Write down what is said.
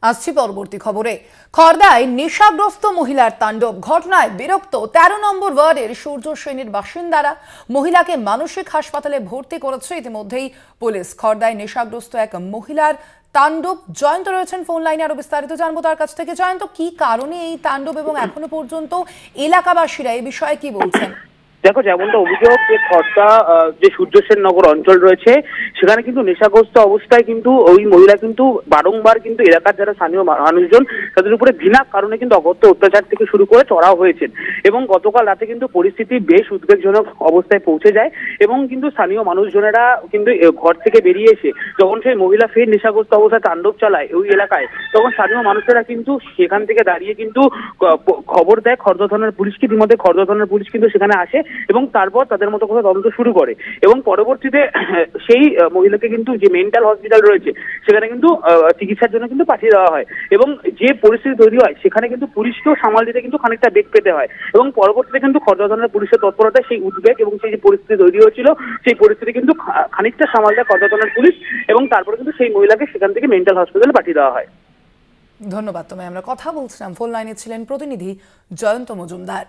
আসছি পরবর্তী খবরে। খড়দায় নেশাগ্রস্ত মহিলার তাণ্ডব, ঘটনায় বিরক্ত 13 নম্বর ওয়ার্ডের সূর্য শ্রেণীর বাসিন্দারা। মহিলাকে মানসিক হাসপাতালে ভর্তি করেছে ইতিমধ্যেই পুলিশ। খড়দায় নেশাগ্রস্ত এক মহিলার তাণ্ডব। জয়ন্ত রয়েছেন ফোন লাইনে, আরো বিস্তারিত জানবো তার কাছ থেকে। জয়ন্ত, কি কারণে এই তাণ্ডব এবং এখনো পর্যন্ত এলাকাবাসীরা এই বিষয়ে কি বলছেন? দেখো, যেমনটা অভিযোগ যে খড়দা যে সূর্যসেন নগর অঞ্চল রয়েছে সেখানে কিন্তু নেশাগ্রস্ত অবস্থায় কিন্তু ওই মহিলা কিন্তু বারংবার কিন্তু এলাকার যারা স্থানীয় মানুষজন তাদের উপরে বিনা কারণে কিন্তু অকথ্য অত্যাচার থেকে শুরু করে চড়াও হয়েছেন। এবং গতকাল রাতে কিন্তু পরিস্থিতি বেশ উদ্বেগজনক অবস্থায় পৌঁছে যায় এবং কিন্তু স্থানীয় মানুষজনেরা কিন্তু ঘর থেকে বেরিয়ে এসে যখন সেই মহিলা ফের নেশাগ্রস্ত অবস্থায় তাণ্ডব চালায় ওই এলাকায়, তখন স্থানীয় মানুষেরা কিন্তু সেখান থেকে দাঁড়িয়ে কিন্তু খবর দেয় খড়দা থানার পুলিশকে। ইতিমধ্যে খড়দা থানার পুলিশ কিন্তু সেখানে আসে এবং তারপর তাদের মতো করে তদন্ত শুরু করে এবং পরবর্তীতে সেই মহিলাকে কিন্তু যে মেন্টাল হসপিটাল রয়েছে সেখানে কিন্তু চিকিৎসার জন্য কিন্তু পাঠিয়ে দেওয়া হয়। এবং যে পরিস্থিতি তৈরি হয় সেখানে কিন্তু পুলিশকেও সামাল দিতে কিন্তু খানিকটা বেগ পেতে হয় এবং পরবর্তীতে কিন্তু খড়দা থানার পুলিশের তৎপরতায় সেই উদ্বেগ এবং সেই যে পরিস্থিতি তৈরি হয়েছিল সেই পরিস্থিতি কিন্তু খানিকটা সামাল দেয় খড়দা থানার পুলিশ এবং তারপরে কিন্তু সেই মহিলাকে সেখান থেকে মেন্টাল হসপিটালে পাঠিয়ে দেওয়া হয়। ধন্যবাদ তোমায়। আমরা কথা বলছিলাম, ফোন লাইনে ছিলেন প্রতিনিধি জয়ন্ত মজুমদার।